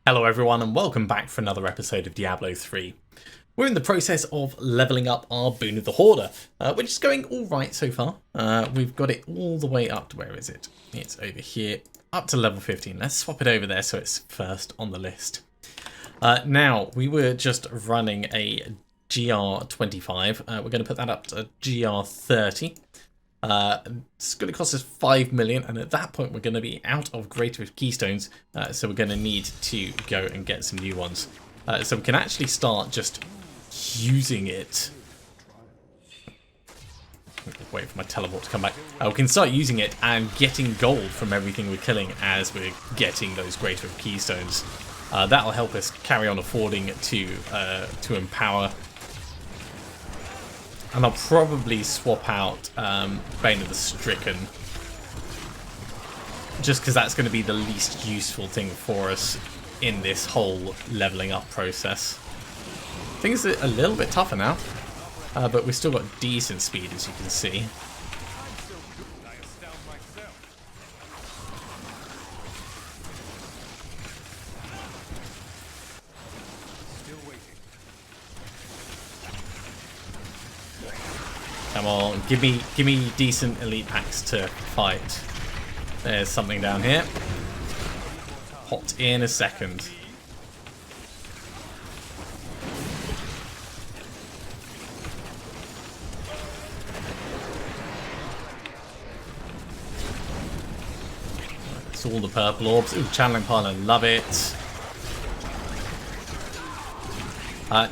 Hello everyone and welcome back for another episode of Diablo 3. We're in the process of levelling up our Boon of the Hoarder, which is going alright so far. We've got it all the way up to, where is it? It's over here, up to level 15. Let's swap it over there so it's first on the list. Now, we were just running a GR25. We're going to put that up to GR30. It's going to cost us 5 million, and at that point we're going to be out of Greater Rift Keystones, so we're going to need to go and get some new ones. So we can actually start just using it. Wait for my teleport to come back. We can start using it and getting gold from everything we're killing as we're getting those Greater Rift Keystones. That'll help us carry on affording to empower. And I'll probably swap out Bane of the Stricken, just because that's going to be the least useful thing for us in this whole leveling up process. Things are a little bit tougher now, but we've still got decent speed, as you can see. Come on, give me decent elite packs to fight. There's something down here. Hot in a second. It's all the purple orbs. Ooh, channeling pile, I love it.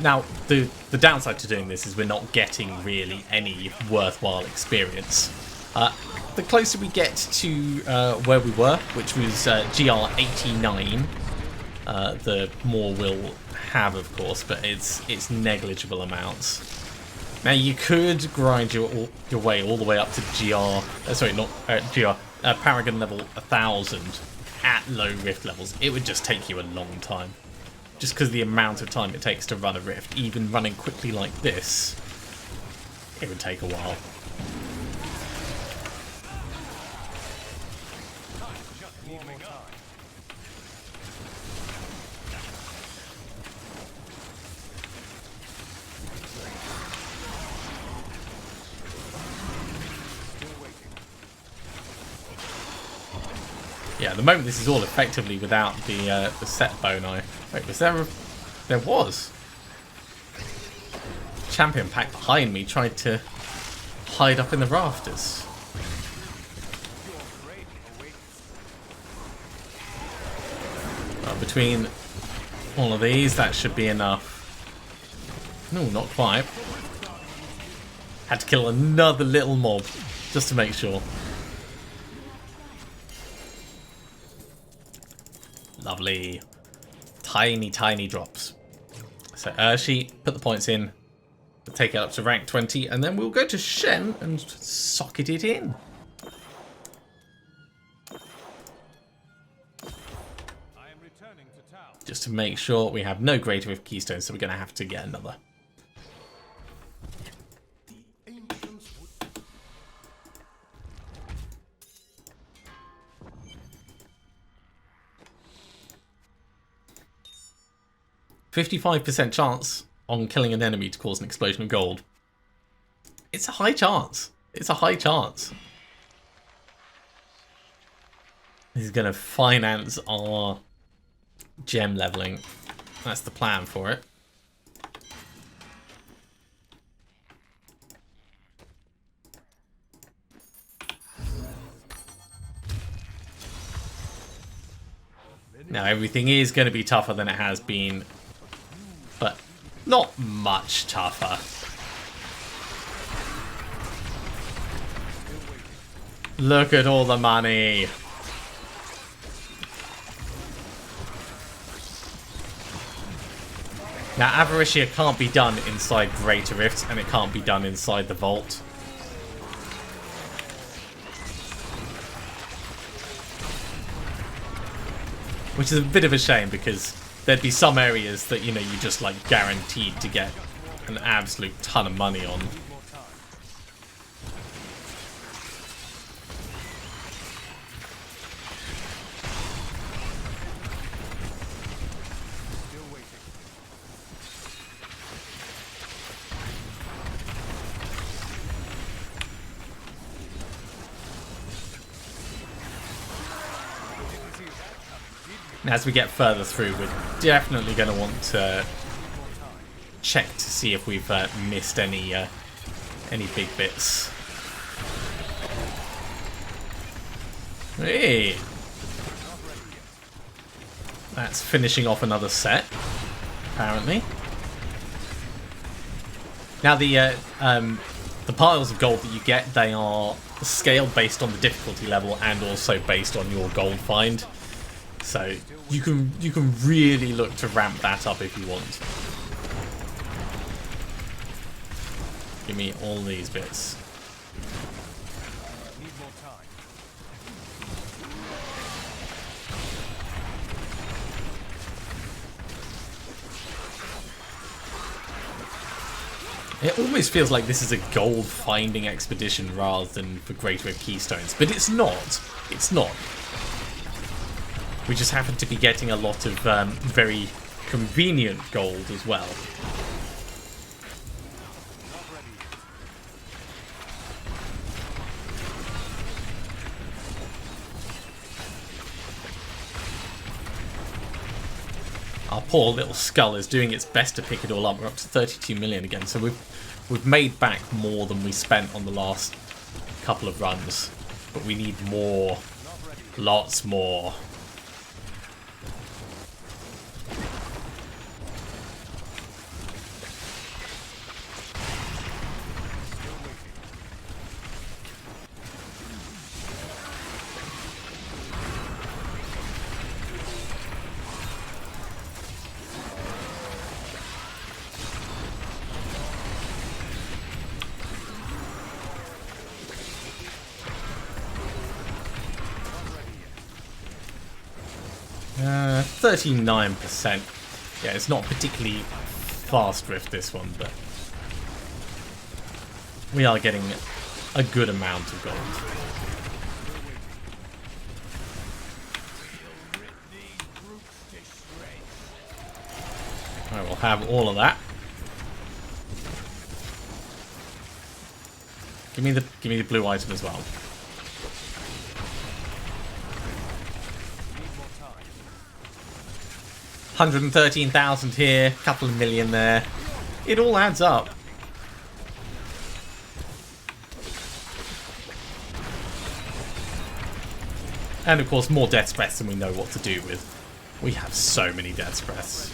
Now, the downside to doing this is we're not getting really any worthwhile experience. The closer we get to where we were, which was GR89, the more we'll have, of course, but it's negligible amounts. Now, you could grind your way all the way up to Paragon level 1000 at low rift levels. It would just take you a long time. Just because the amount of time it takes to run a rift, even running quickly like this, it would take a while. Yeah, at the moment this is all effectively without the set boni. Wait, was there? There was. Champion pack behind me tried to hide up in the rafters. Between all of these, that should be enough. No, not quite. Had to kill another little mob just to make sure. Lovely. Tiny, tiny drops. So Urshi, put the points in, take it up to rank 20, and then we'll go to Shen and socket it in. Just to make sure we have no Greater Rift Keystones, so we're going to have to get another. 55% chance on killing an enemy to cause an explosion of gold. It's a high chance. It's a high chance. This is going to finance our gem leveling. That's the plan for it. Now everything is going to be tougher than it has been, but not much tougher. Look at all the money. Now Avaritia can't be done inside Greater Rifts, and it can't be done inside the Vault. Which is a bit of a shame, because there'd be some areas that, you know, you just like guaranteed to get an absolute ton of money on. And as we get further through, we're definitely going to want to check to see if we've missed any big bits. Hey! That's finishing off another set, apparently. Now the piles of gold that you get, they are scaled based on the difficulty level and also based on your gold find. So you can really look to ramp that up if you want. Give me all these bits. It almost feels like this is a gold finding expedition rather than for Greater Keystones, but it's not. It's not. We just happen to be getting a lot of very convenient gold as well. Our poor little skull is doing its best to pick it all up. We're up to 32 million again, so we've made back more than we spent on the last couple of runs, but we need more, lots more. Uh, 39%. Yeah, it's not particularly fast drift, this one, but we are getting a good amount of gold. I will have all of that. Give me the blue item as well. $113,000 here, couple of million there. It all adds up. And of course, more death's breaths than we know what to do with. We have so many death's breaths.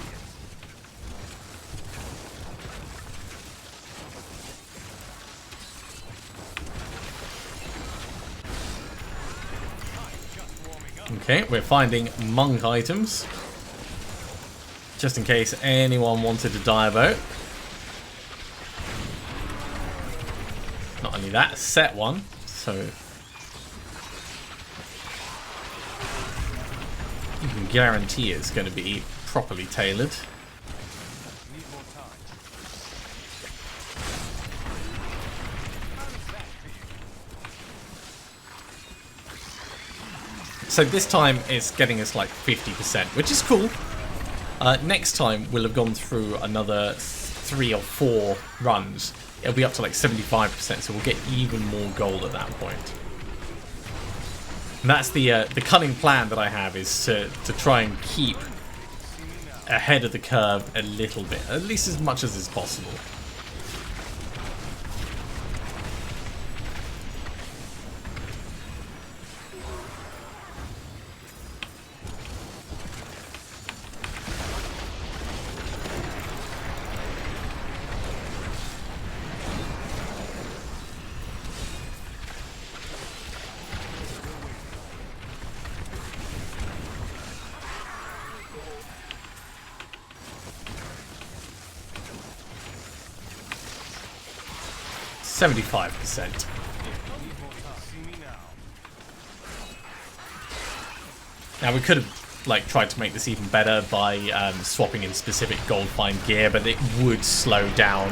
Okay, we're finding monk items. Just in case anyone wanted to dive. Not only that, set one, so you can guarantee it's going to be properly tailored. So this time it's getting us like 50%, which is cool. Next time we'll have gone through another 3 or 4 runs. It'll be up to like 75%, so we'll get even more gold at that point. And that's the cunning plan that I have, is to try and keep ahead of the curve a little bit, at least as much as is possible. %. Now we could have like tried to make this even better by swapping in specific gold find gear, but it would slow down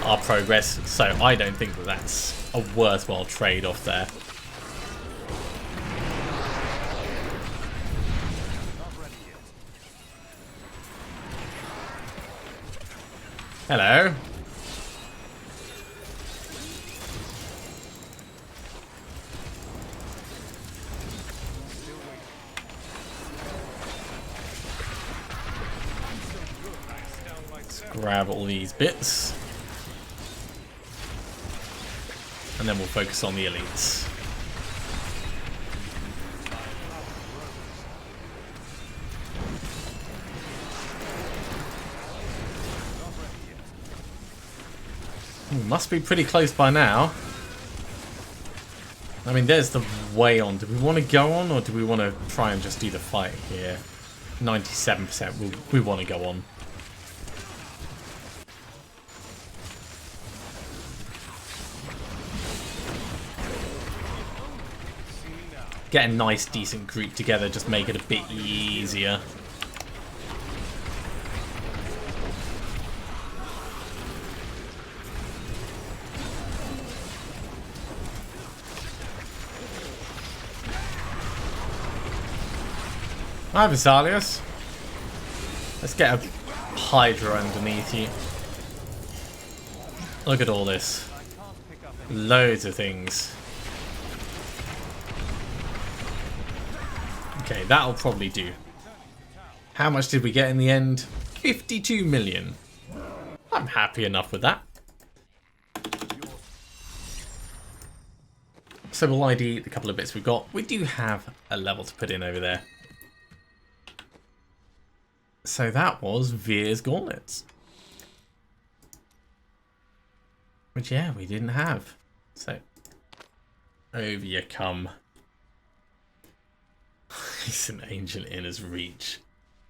our progress, so I don't think that that's a worthwhile trade-off there. Hello. grab all these bits. And then we'll focus on the elites. Ooh, must be pretty close by now. I mean, there's the way on. Do we want to go on, or do we want to try and just do the fight here? 97%. We want to go on. Get a nice, decent group together. Just make it a bit easier. Hi, Vesalius. Let's get a Hydra underneath you. Look at all this. Loads of things. Okay, that'll probably do. How much did we get in the end? 52 million. I'm happy enough with that. So we'll ID the couple of bits we've got. We do have a level to put in over there. So that was Veer's Gauntlets. Which, yeah, we didn't have. So, over you come. It's an ancient inner's reach.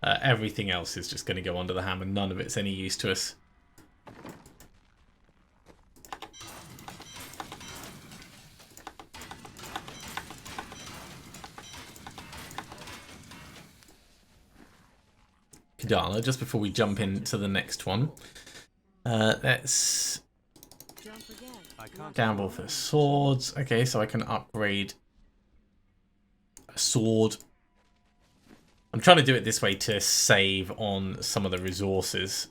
Everything else is just going to go under the hammer. None of it's any use to us. Kadala, just before we jump into the next one, let's gamble for swords. Okay, so I can upgrade a sword. I'm trying to do it this way to save on some of the resources,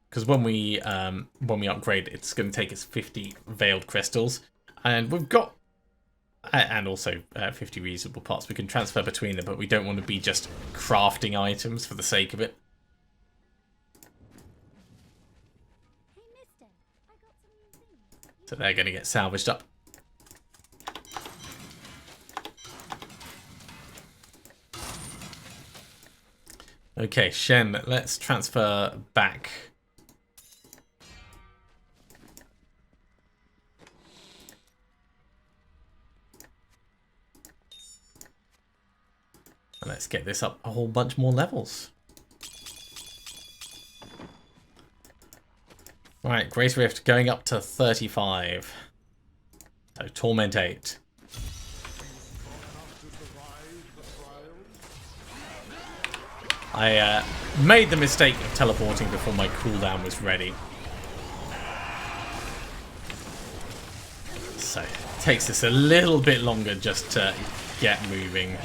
because when we upgrade, it's going to take us 50 veiled crystals, and we've got, and also 50 reasonable parts we can transfer between them, but we don't want to be just crafting items for the sake of it. So they're going to get salvaged up. Okay, Shen, let's transfer back. And let's get this up a whole bunch more levels. Right, Grace Rift going up to 35. So Torment 8. I made the mistake of teleporting before my cooldown was ready. So it takes us a little bit longer just to get moving.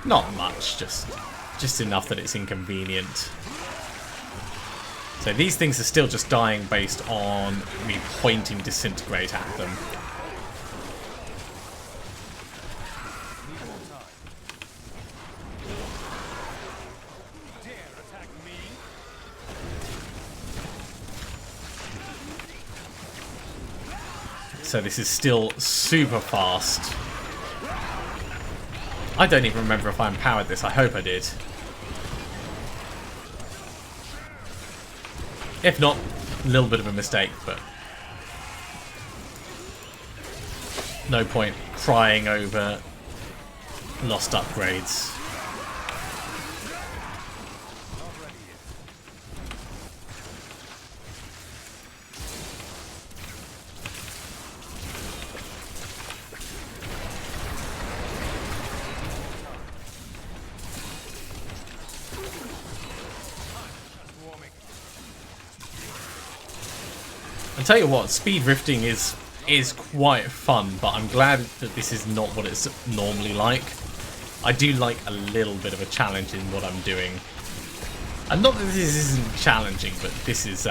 Not much, just enough that it's inconvenient. So these things are still just dying based on me pointing Disintegrate at them. So this is still super fast. I don't even remember if I empowered this. I hope I did. If not, a little bit of a mistake, but no point crying over lost upgrades. I'll tell you what, speed rifting is quite fun, but I'm glad that this is not what it's normally like. I do like a little bit of a challenge in what I'm doing. And not that this isn't challenging, but this is,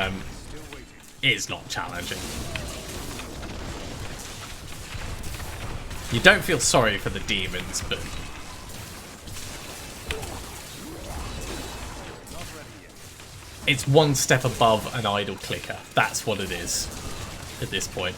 it's not challenging. You don't feel sorry for the demons, but It's one step above an idle clicker. That's what it is at this point.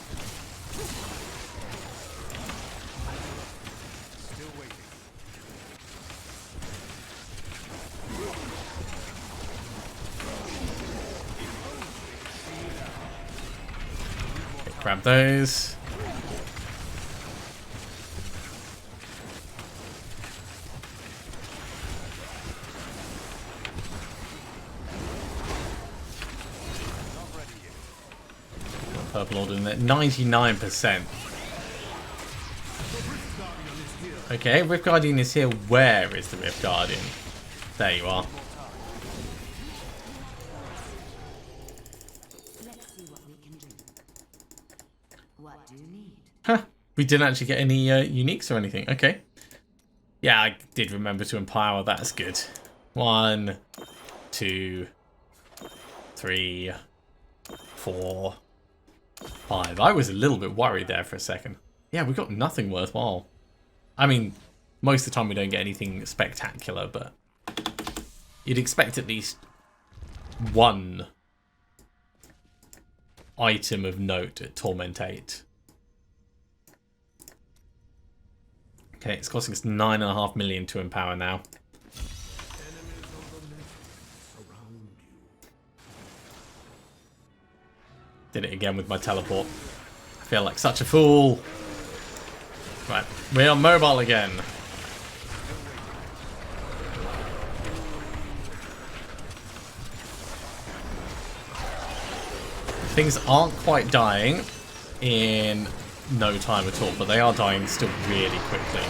Okay, grab those. Purple Order in there. 99%. Okay, Rift Guardian is here. Where is the Rift Guardian? There you are. Let's see what we can do. What do you need? Huh. We didn't actually get any uniques or anything. Okay. Yeah, I did remember to empower. That's good. 1, 2, 3, 4, 5. I was a little bit worried there for a second. Yeah, we got nothing worthwhile. I mean, most of the time we don't get anything spectacular, but you'd expect at least one item of note at Torment 8. Okay, it's costing us 9.5 million to empower now. Did it again with my teleport. I feel like such a fool. Right, we are mobile again. Things aren't quite dying in no time at all, but they are dying still really quickly.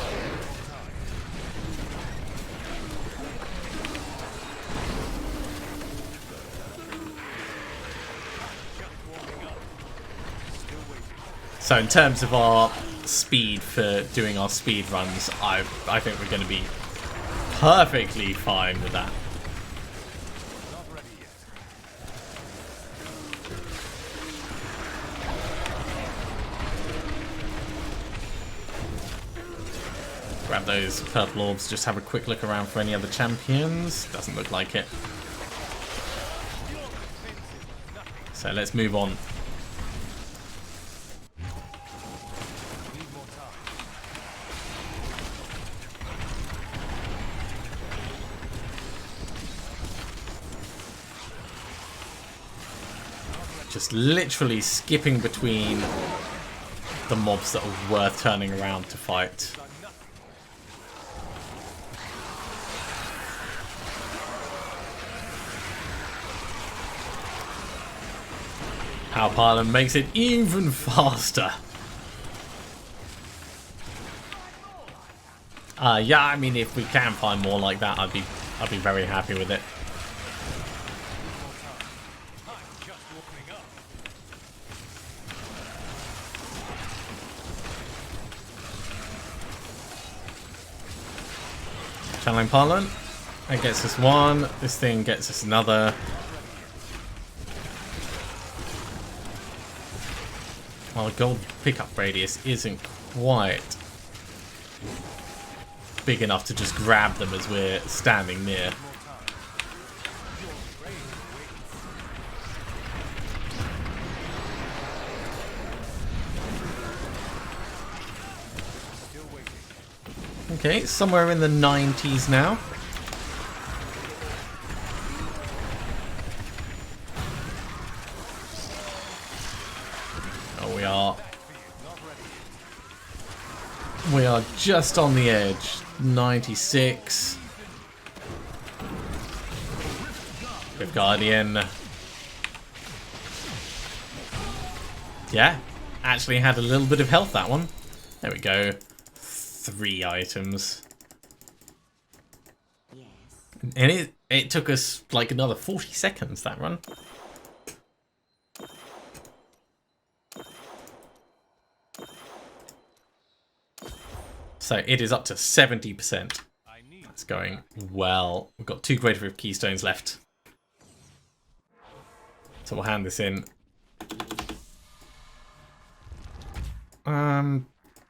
So in terms of our speed for doing our speed runs, I think we're going to be perfectly fine with that. Grab those purple orbs, just have a quick look around for any other champions. Doesn't look like it. So let's move on. Just literally skipping between the mobs that are worth turning around to fight. Power Pylon makes it even faster. Yeah, I mean, if we can find more like that, I'd be very happy with it. Channeling Pylon. That gets us one. This thing gets us another. Well, the gold pickup radius isn't quite big enough to just grab them as we're standing near. Okay, somewhere in the 90s now. Oh, we are just on the edge. 96. Rift Guardian. Yeah, actually had a little bit of health, that one. There we go. 3 items. Yes. And it took us like another 40 seconds, that run. So it is up to 70%. That's going well. We've got 2 Greater Rift Keystones left. So we'll hand this in.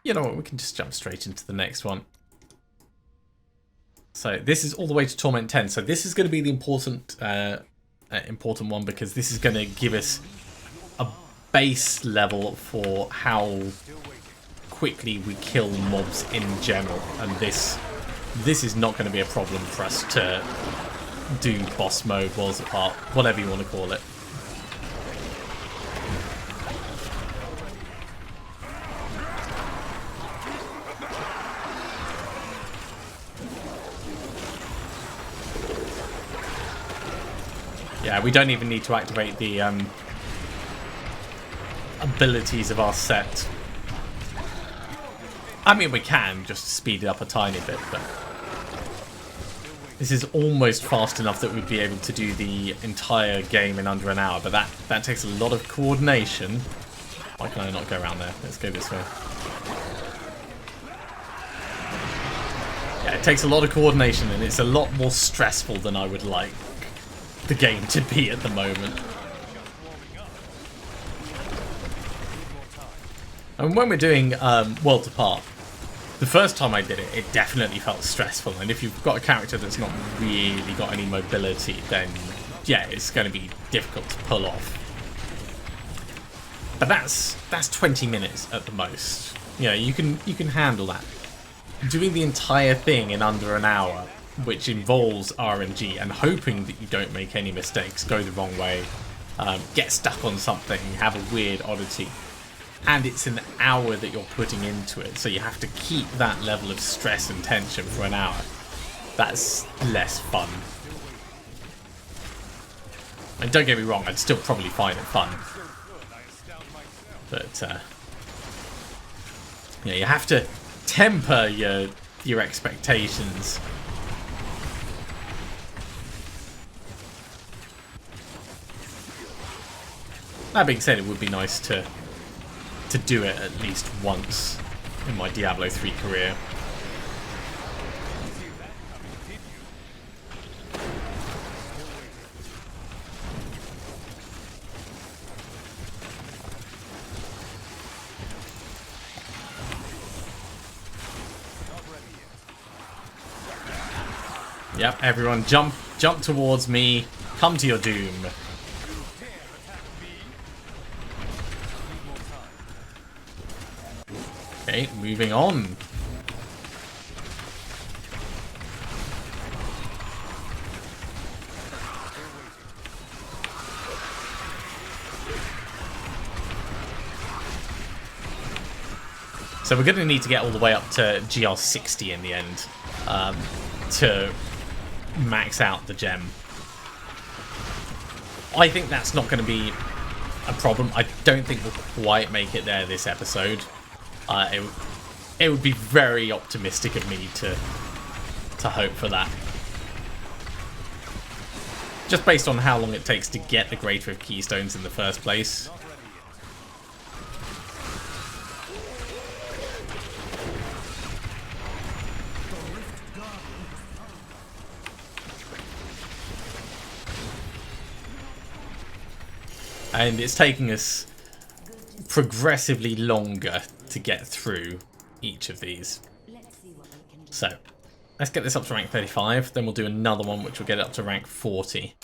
You know what, we can just jump straight into the next one. So this is all the way to Torment 10. So this is going to be the important important one, because this is going to give us a base level for how quickly we kill mobs in general, and this is not going to be a problem for us to do boss mode, Worlds Apart, whatever you want to call it. Yeah, we don't even need to activate the abilities of our set. I mean, we can just speed it up a tiny bit, but this is almost fast enough that we'd be able to do the entire game in under an hour, but that takes a lot of coordination. Why can I not go around there? Let's go this way. Yeah, it takes a lot of coordination, and it's a lot more stressful than I would like the game to be at the moment. And when we're doing Worlds Apart, the first time I did it, it definitely felt stressful. And if you've got a character that's not really got any mobility, then yeah, it's going to be difficult to pull off. But that's 20 minutes at the most. You know, you can handle that. Doing the entire thing in under an hour, which involves RNG and hoping that you don't make any mistakes, go the wrong way, get stuck on something, have a weird oddity, and it's an hour that you're putting into it, so you have to keep that level of stress and tension for an hour. That's less fun. And don't get me wrong, I'd still probably find it fun. But, yeah, you have to temper your expectations. That being said, it would be nice to do it at least once in my Diablo 3 career. Yep, everyone jump towards me. Come to your doom. Okay, moving on. So we're going to need to get all the way up to GR60 in the end to max out the gem. I think that's not going to be a problem. I don't think we'll quite make it there this episode. It would be very optimistic of me to hope for that. Just based on how long it takes to get the Greater of Keystones in the first place. And it's taking us progressively longer to get through each of these. So, let's get this up to rank 35, then we'll do another one which will get it up to rank 40.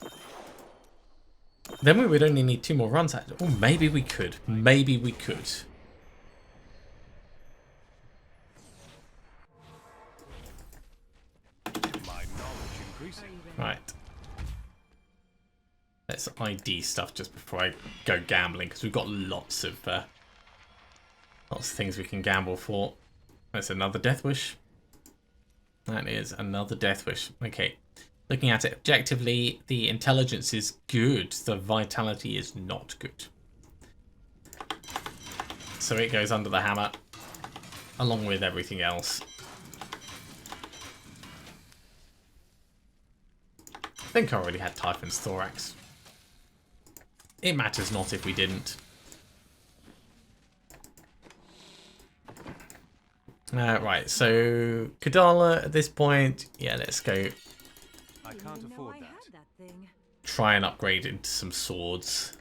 Then we would only need 2 more runs at it. Oh, maybe we could. Maybe we could. Right. Let's ID stuff just before I go gambling, because we've got lots of things we can gamble for. That's another Death Wish. That is another Death Wish. Okay. Looking at it objectively, the intelligence is good. The vitality is not good. So it goes under the hammer, along with everything else. I think I already had Typhon's Thorax. It matters not if we didn't. Right, so Kadala at this point, yeah, let's go I can't afford that. try and upgrade into some swords.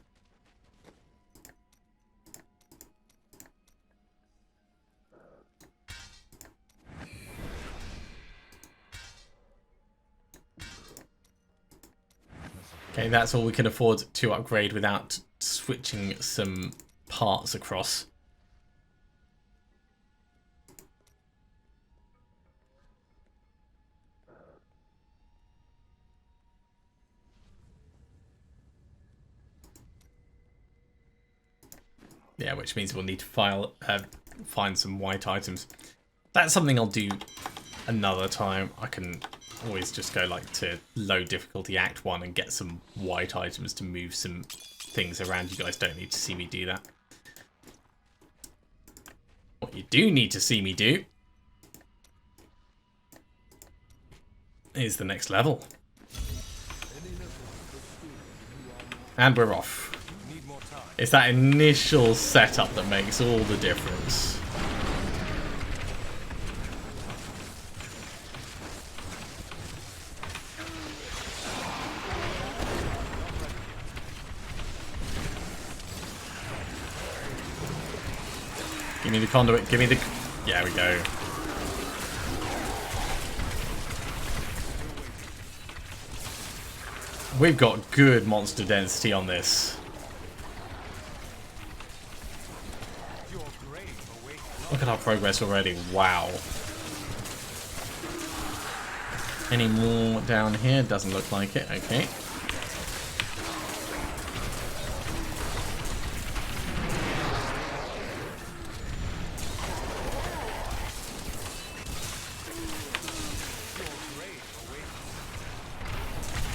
Okay, that's all we can afford to upgrade without switching some parts across. Yeah, which means we'll need to find some white items. That's something I'll do another time. I can always just go like to low difficulty Act 1 and get some white items to move some things around. You guys don't need to see me do that. What you do need to see me do is the next level. And we're off. It's that initial setup that makes all the difference. Give me the conduit, give me the... Yeah, we go. We've got good monster density on this. Look at our progress already. Wow. Any more down here? Doesn't look like it. Okay.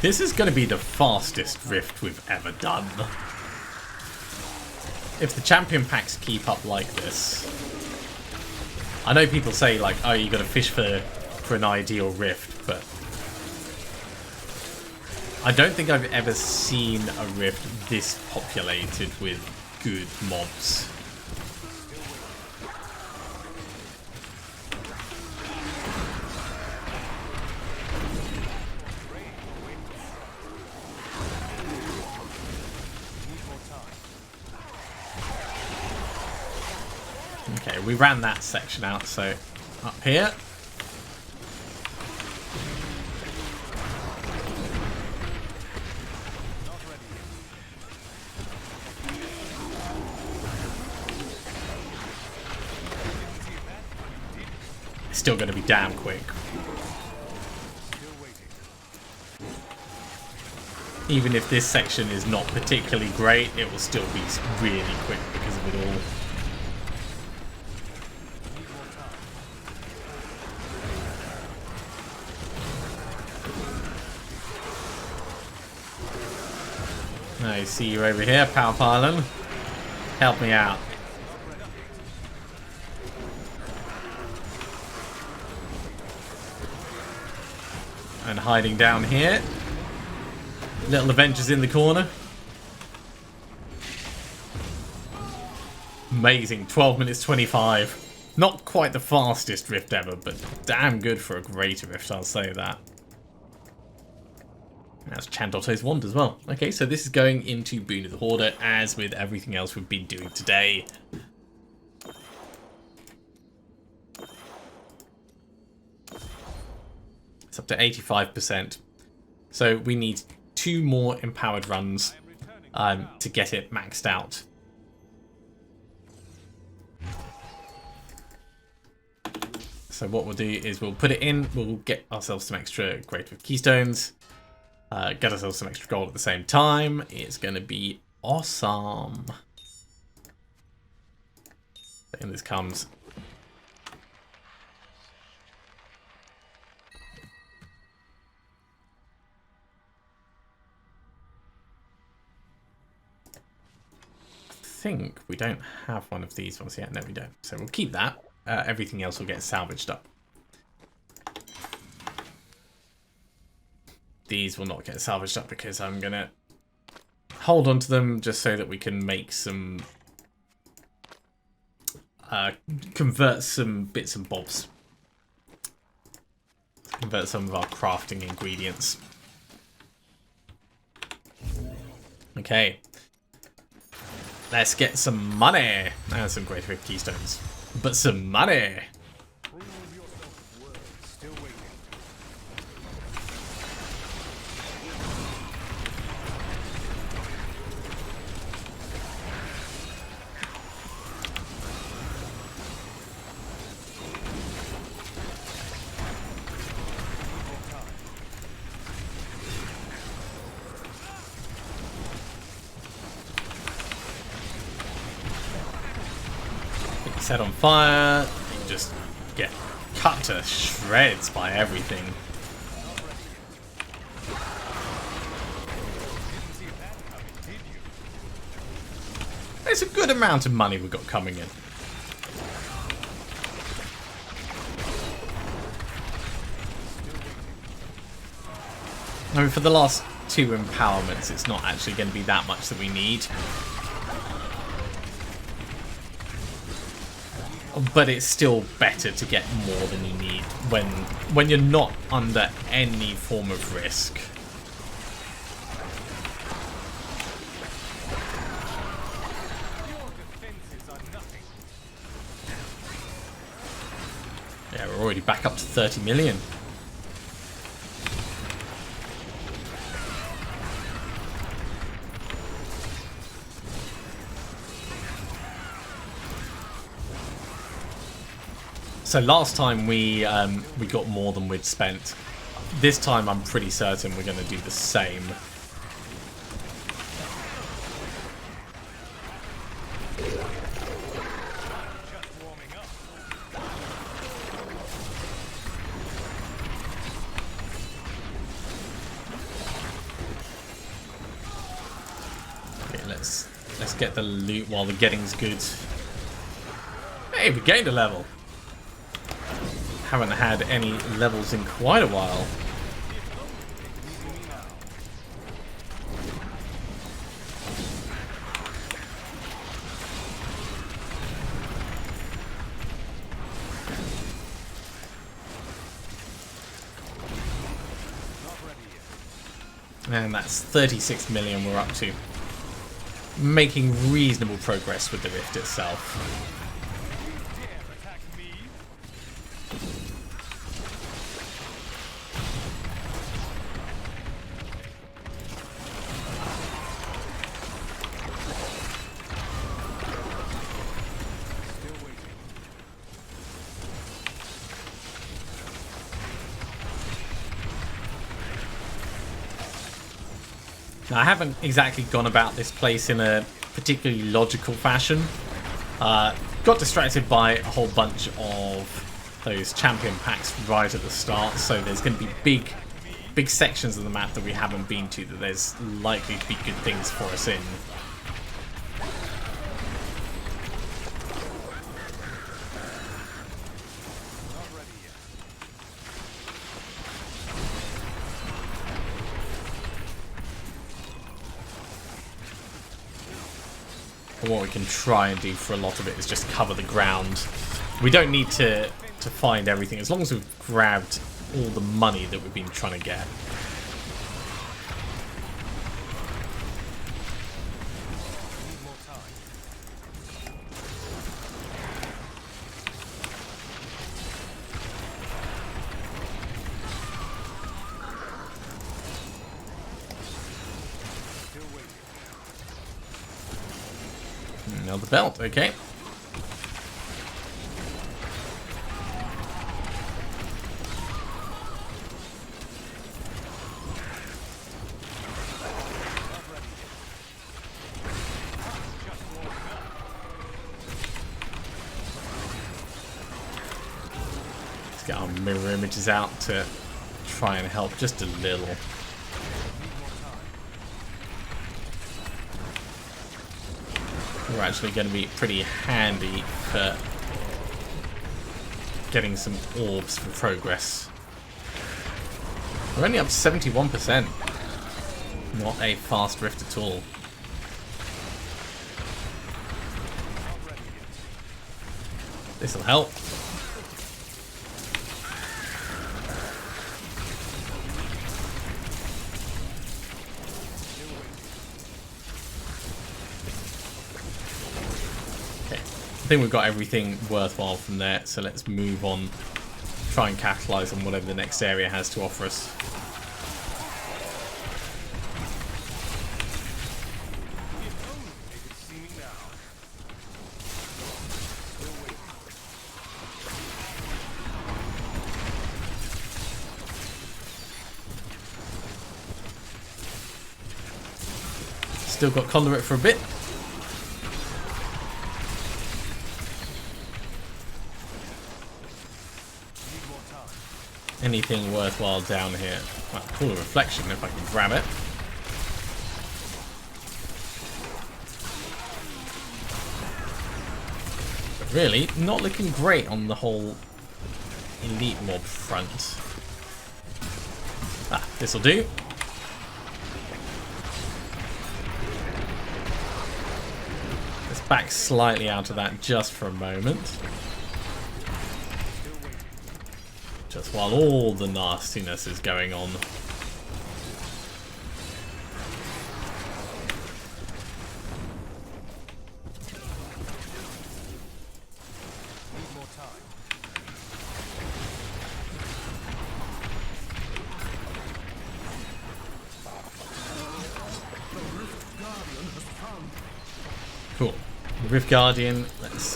This is going to be the fastest rift we've ever done. If the champion packs keep up like this. I know people say like, oh, you got to fish for an ideal rift, but I don't think I've ever seen a rift this populated with good mobs. Okay, we ran that section out, so up here. It's still going to be damn quick. Even if this section is not particularly great, it will still be really quick because of it all. I see you over here, Power Pylon. Help me out. And hiding down here. Little Avengers in the corner. Amazing. 12 minutes 25. Not quite the fastest rift ever, but damn good for a great rift, I'll say that. That's Chandotto's wand as well. Okay, so this is going into Boon of the Hoarder, as with everything else we've been doing today. It's up to 85%. So we need 2 more empowered runs to get it maxed out. So what we'll do is we'll put it in, we'll get ourselves some extra Great Keystones. Get ourselves some extra gold at the same time. It's going to be awesome. And this comes. I think we don't have one of these ones yet. No, we don't. So we'll keep that. Everything else will get salvaged up. These will not get salvaged up because I'm going to hold on to them just so that we can make some... convert some bits and bobs. Convert some of our crafting ingredients. Okay. Let's get some money. And some great keystones. But some money. set on fire. You can just get cut to shreds by everything. It's a good amount of money we've got coming in. I mean, for the last 2 empowerments, it's not actually going to be that much that we need. But it's still better to get more than you need when you're not under any form of risk. Yeah, we're already back up to 30 million. So last time we got more than we'd spent. This time I'm pretty certain we're going to do the same. Okay, let's get the loot while the getting's good. Hey, we gained a level. Haven't had any levels in quite a while. And that's 36 million we're up to. Making reasonable progress with the rift itself. Now, I haven't exactly gone about this place in a particularly logical fashion. Got distracted by a whole bunch of those champion packs right at the start, so there's going to be big sections of the map that we haven't been to that there's likely to be good things for us in. What we can try and do for a lot of it is just cover the ground. We don't need to find everything, as long as we've grabbed all the money that we've been trying to get. Now the belt, okay. Let's get our mirror images out to try and help just a little. We're actually going to be pretty handy for getting some orbs for progress. We're only up to 71%. Not a fast rift at all. This'll help. I think we've got everything worthwhile from there, so let's move on. Try and capitalize on whatever the next area has to offer us. Still got conduit for a bit. anything worthwhile down here. Well, Pool of Reflection if I can grab it. But really, not looking great on the whole elite mob front. Ah, this'll do. Let's back slightly out of that just for a moment. Just while all the nastiness is going on. Cool. Rift Guardian, let's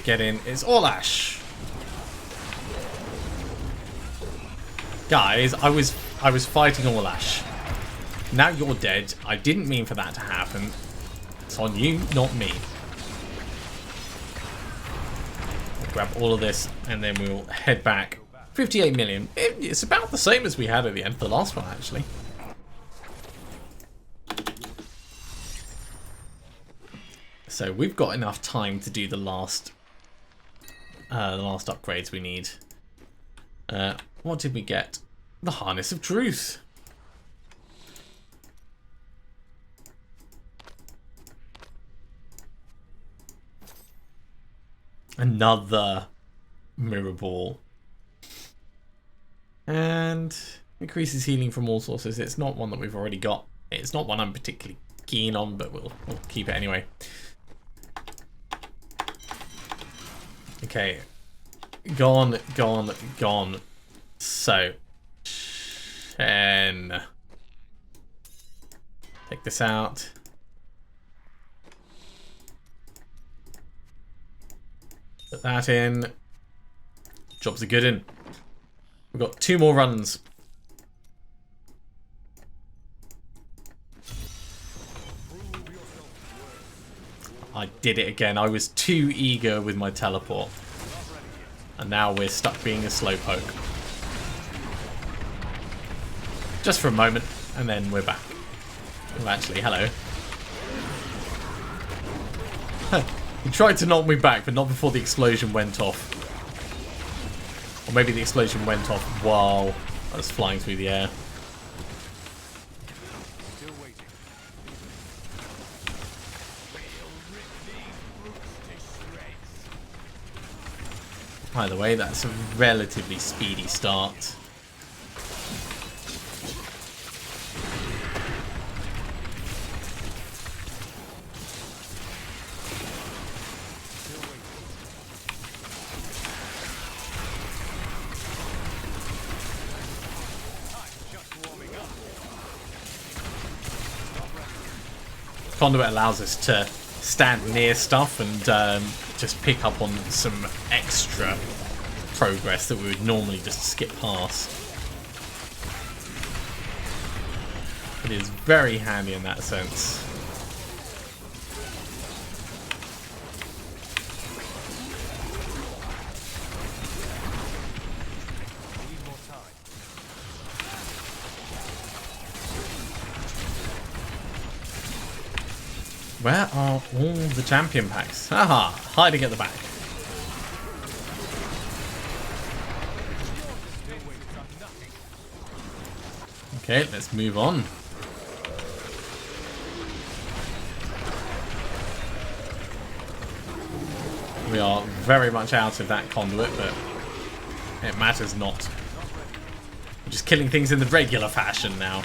get in. It's all Ash. Guys, I was fighting all Ash. Now you're dead. I didn't mean for that to happen. It's on you, not me. We'll grab all of this and then we'll head back. 58 million. It's about the same as we had at the end of the last one, actually. So we've got enough time to do the last upgrades we need. What did we get? The Harness of Truth. Another mirror ball. And increases healing from all sources. It's not one that we've already got. It's not one I'm particularly keen on, but we'll keep it anyway. Okay. Gone, gone, gone. So, 10. Take this out. Put that in. Jobs are good in. We've got 2 more runs. I did it again. I was too eager with my teleport. And now we're stuck being a slowpoke. Just for a moment, and then we're back. Well, actually, hello. He tried to knock me back, but not before the explosion went off. Or maybe the explosion went off while I was flying through the air. By the way, that's a relatively speedy start. Conduit allows us to stand near stuff and just pick up on some extra progress that we would normally just skip past. It is very handy in that sense. Where are all the champion packs? Haha, hiding at the back. Okay, let's move on. We are very much out of that conduit, but it matters not. We're just killing things in the regular fashion now.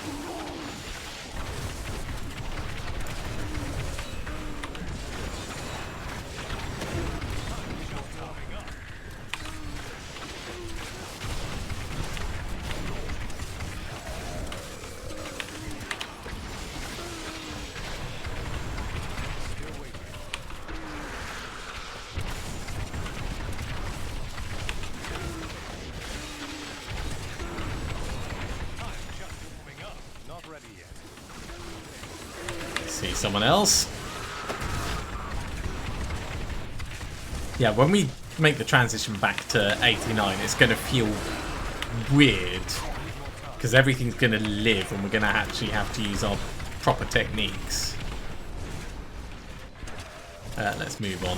See someone else. Yeah, when we make the transition back to 89, it's going to feel weird because everything's going to live and we're going to actually have to use our proper techniques. Let's move on.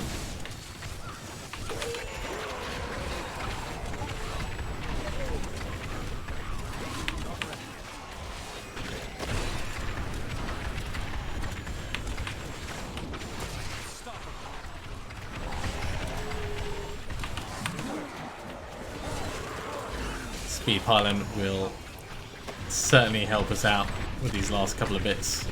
Speed pylon will certainly help us out with these last couple of bits.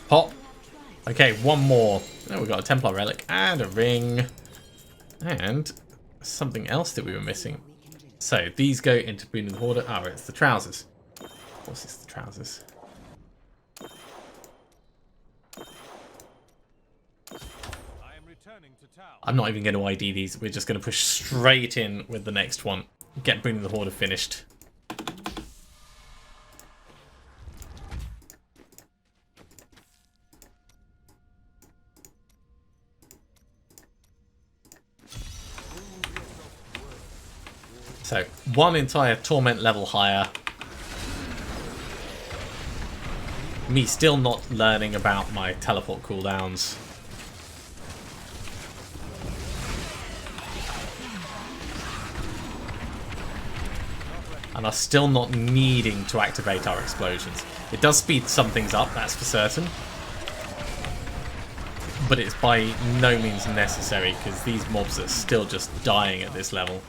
Pop. Okay, one more. Oh, we've got a Templar relic and a ring. And something else that we were missing. So these go into Boon of the Hoarder. Oh, it's the trousers. Of course it's the trousers. I'm not even going to ID these. We're just going to push straight in with the next one. Get Boon of the Hoarder finished. So, one entire Torment level higher. Me still not learning about my teleport cooldowns. And are still not needing to activate our explosions. It does speed some things up, that's for certain. But it's by no means necessary because these mobs are still just dying at this level.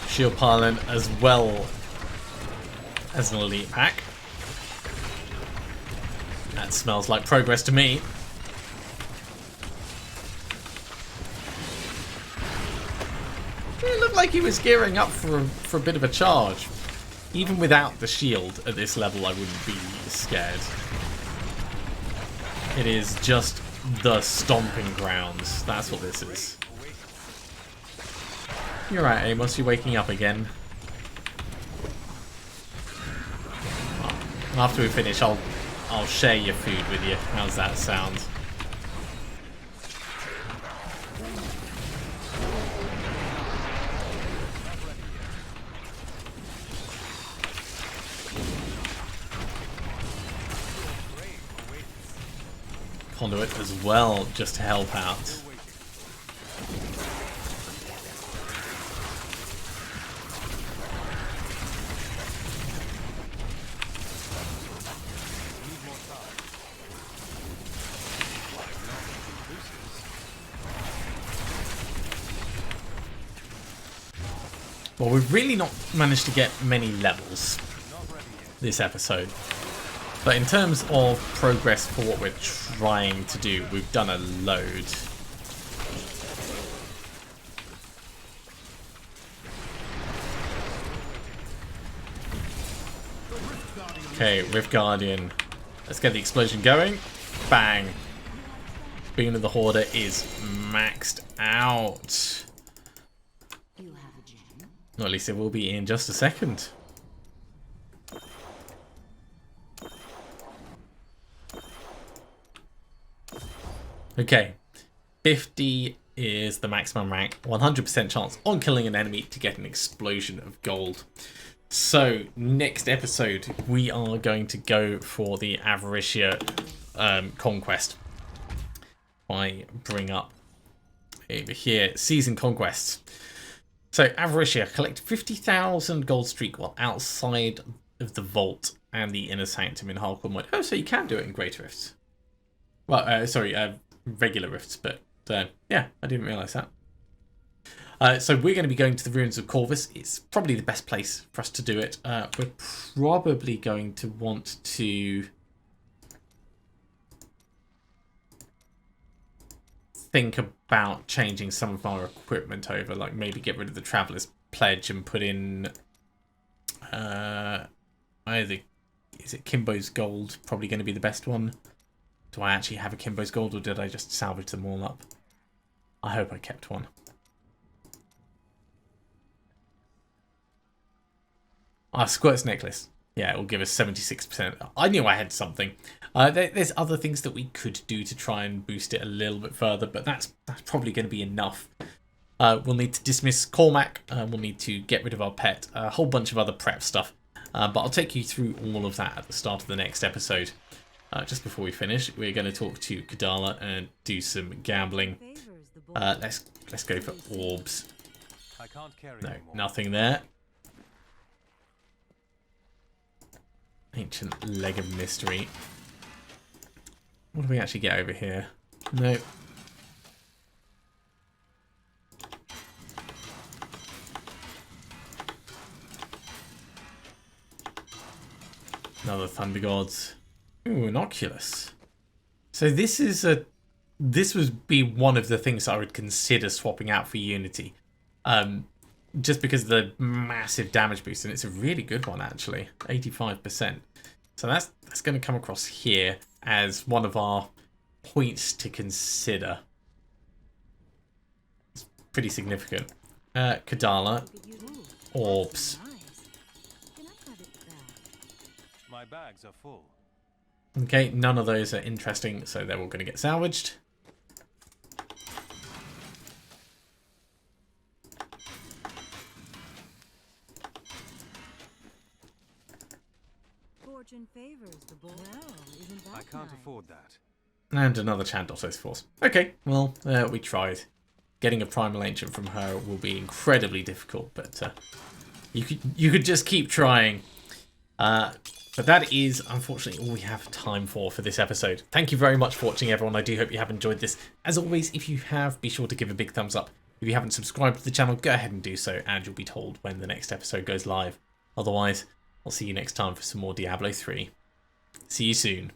Shield pylon as well as an elite pack. That smells like progress to me. It looked like he was gearing up for a bit of a charge. Even without the shield at this level, I wouldn't be scared. It is just the stomping grounds. That's what this is. You're right, Amos. You're waking up again. Well, after we finish, I'll share your food with you. How's that sound? Conduit as well, just to help out. Well, we've really not managed to get many levels this episode. But in terms of progress for what we're trying to do, we've done a load. Okay, Rift Guardian. Let's get the explosion going. Bang. Boon of the Hoarder is maxed out. Or at least it will be in just a second. Okay, 50 is the maximum rank, 100% chance on killing an enemy to get an explosion of gold. So, next episode, we are going to go for the Avaritia conquest. I bring up over here, Season Conquests. So, Avaritia, collect 50,000 gold streak while outside of the vault and the inner sanctum in hardcore mode. Oh, so you can do it in Greater Rifts. Well, sorry, regular rifts, but yeah, I didn't realise that. So we're going to be going to the Ruins of Corvus. It's probably the best place for us to do it. We're probably going to want to think about changing some of our equipment over, like maybe get rid of the Traveller's Pledge and put in either Is it Kimbo's Gold? Probably going to be the best one. Do I actually have a Kimbo's Gold, or did I just salvage them all up? I hope I kept one. Ah, Squirt's Necklace. Yeah, it will give us 76%. I knew I had something. There's other things that we could do to try and boost it a little bit further, but that's probably going to be enough. We'll need to dismiss Cormac. We'll need to get rid of our pet. A whole bunch of other prep stuff. But I'll take you through all of that at the start of the next episode. Just before we finish, we're going to talk to Kadala and do some gambling. Let's go for orbs. No, nothing there. Ancient Leg of Mystery. What do we actually get over here? No. Another Thunder Gods. Ooh, an Oculus. So this would be one of the things I would consider swapping out for Unity. Just because of the massive damage boost, and it's a really good one actually, 85%. So that's going to come across here as one of our points to consider. It's pretty significant. Kadala, orbs. My bags are full. Okay, none of those are interesting, so they're all going to get salvaged. Fortune favors the boy. Well, isn't that I can't nice? afford that. And another Chantos Force. Okay, well, we tried. Getting a Primal Ancient from her will be incredibly difficult, but you could just keep trying. But that is, unfortunately, all we have time for this episode. Thank you very much for watching, everyone. I do hope you have enjoyed this. As always, if you have, be sure to give a big thumbs up. If you haven't subscribed to the channel, go ahead and do so, and you'll be told when the next episode goes live. Otherwise, I'll see you next time for some more Diablo 3. See you soon.